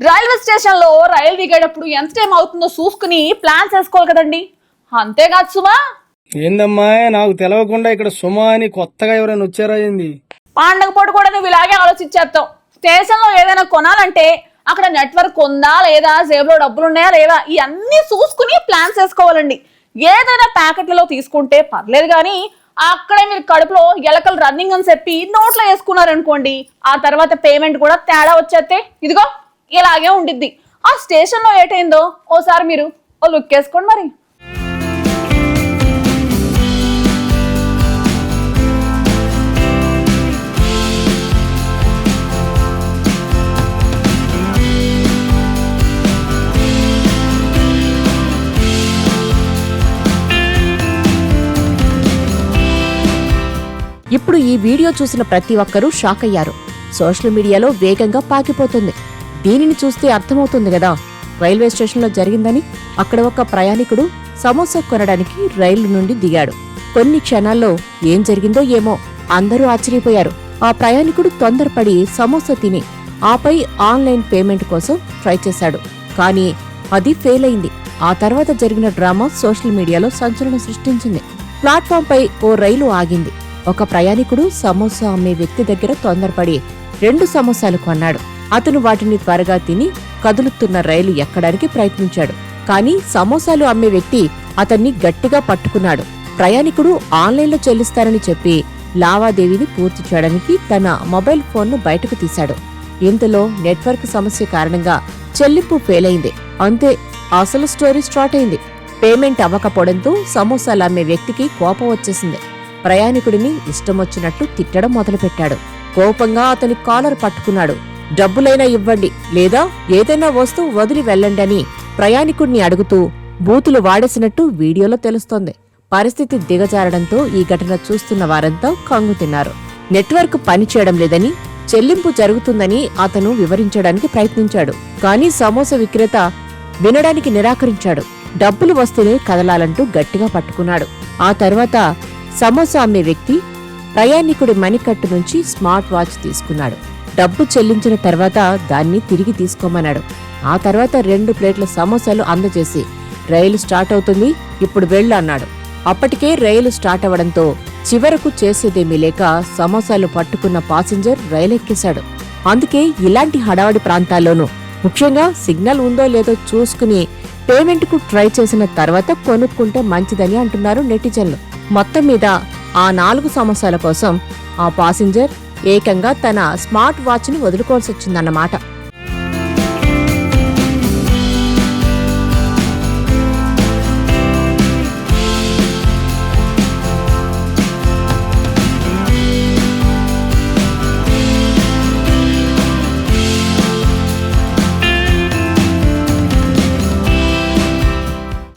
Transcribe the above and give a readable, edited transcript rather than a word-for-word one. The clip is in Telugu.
రైల్వే స్టేషన్ లో రైలు దిగేటప్పుడు ఎంత టైం అవుతుందో చూసుకుని ప్లాన్స్ వేసుకోవాలి కదండి. అంతేకాదు సుమా. ఏందమ్మా నాకు తెలవకుండా ఇక్కడ సుమా అని కొత్తగా ఎవరైనా వచ్చారా ఏంది? పండగ పూట కూడా నువ్వు ఇలాగే ఆలోచించేస్తావు. స్టేషన్ లో ఏదైనా కొనాలంటే అక్కడ నెట్వర్క్ ఉందా లేదా, జేబులో డబ్బులు ఉన్నాయా లేదా, ఇవన్నీ చూసుకుని ప్లాన్స్ వేసుకోవాలండి. ఏదైనా ప్యాకెట్లలో తీసుకుంటే పర్లేదు కానీ అక్కడే మీరు కడుపులో ఎలకలు రన్నింగ్ అని చెప్పి నోట్లో వేసుకున్నారనుకోండి, ఆ తర్వాత పేమెంట్ కూడా తేడా వచ్చేస్తే ఇదిగో ఇలాగే ఉండిద్ది. ఆ స్టేషన్ లో ఏటైందో ఓసారి మీరు ఓ లుక్ వేసుకోండి మరి. ఇప్పుడు ఈ వీడియో చూసిన ప్రతి ఒక్కరూ షాక్ అయ్యారు. సోషల్ మీడియాలో వేగంగా పాకిపోతుంది. దీనిని చూస్తే అర్థమవుతుంది కదా రైల్వే స్టేషన్లో జరిగిందని. అక్కడ ఒక ప్రయాణికుడు సమోసా కొనడానికి రైలు నుండి దిగాడు. కొన్ని క్షణాల్లో ఏం జరిగిందో ఏమో అందరూ ఆశ్చర్యపోయారు. ఆ ప్రయాణికుడు తొందరపడి సమోసా తిని ఆపై ఆన్లైన్ పేమెంట్ కోసం ట్రై చేశాడు. కానీ అది ఫెయిల్ అయింది. ఆ తర్వాత జరిగిన డ్రామా సోషల్ మీడియాలో సంచలనం సృష్టించింది. ప్లాట్ఫామ్పై ఓ రైలు ఆగింది. ఒక ప్రయాణికుడు సమోసా అమ్మే వ్యక్తి దగ్గర తొందరపడి 2 సమోసాలు కొన్నాడు. అతను వాటిని త్వరగా తిని కదులుతున్న రైలు ఎక్కడానికి ప్రయత్నించాడు. కానీ సమోసాలు అమ్మే వ్యక్తి అతన్ని గట్టిగా పట్టుకున్నాడు. ప్రయాణికుడు ఆన్లైన్లో చెల్లిస్తారని చెప్పి లావాదేవీని పూర్తి చేయడానికి తన మొబైల్ ఫోన్ను బయటకు తీశాడు. ఇంతలో నెట్వర్క్ సమస్య కారణంగా చెల్లింపు ఫెయిల్ అయింది. అంతే, అసలు స్టోరీ స్టార్ట్ అయింది. పేమెంట్ అవ్వకపోవడంతో సమోసాలు అమ్మే వ్యక్తికి కోపం వచ్చేసింది. ప్రయాణికుడిని ఇష్టమొచ్చినట్టు తిట్టడం మొదలుపెట్టాడు. కోపంగా అతని కాలర్ పట్టుకున్నాడు. డబ్బులైనా ఇవ్వండి లేదా ఏదైనా వస్తువు వదిలి వెళ్ళండి అని ప్రయాణికుడిని అడుగుతూ బూతులు వాడేసినట్టు వీడియోలో తెలుస్తోంది. పరిస్థితి దిగజారడంతో ఈ ఘటన చూస్తున్న వారంతా కంగు తిన్నారు. నెట్వర్క్ పనిచేయడం లేదని, చెల్లింపు జరుగుతుందని అతను వివరించడానికి ప్రయత్నించాడు. కానీ సమోసా విక్రేత వినడానికి నిరాకరించాడు. డబ్బులు వస్తేనే కదలాలంటూ గట్టిగా పట్టుకున్నాడు. ఆ తర్వాత సమోసా అమ్మే వ్యక్తి ప్రయాణికుడి మణికట్టు నుంచి స్మార్ట్ వాచ్ తీసుకున్నాడు. డబ్బు చెల్లించిన తర్వాత దాన్ని తిరిగి తీసుకోమన్నాడు. ఆ తర్వాత 2 ప్లేట్ల సమోసాలు అందజేసి రైలు స్టార్ట్ అవుతుంది, ఇప్పుడు వెళ్ళు అన్నాడు. అప్పటికే రైలు స్టార్ట్ అవడంతో చివరకు చేసేదేమీ లేక సమోసాలు పట్టుకున్న పాసింజర్ రైలెక్కేశాడు. అందుకే ఇలాంటి హడావడి ప్రాంతాల్లోనూ ముఖ్యంగా సిగ్నల్ ఉందో లేదో చూసుకుని పేమెంట్కు ట్రై చేసిన తర్వాత కొనుక్కుంటే మంచిదని అంటున్నారు నెటిజన్లు. మొత్తం మీద ఆ 4 సమోసాల కోసం ఆ పాసింజర్ ఏకంగా తన స్మార్ట్ వాచ్ని వదులుకోవాల్సొచ్చిందన్నమాట.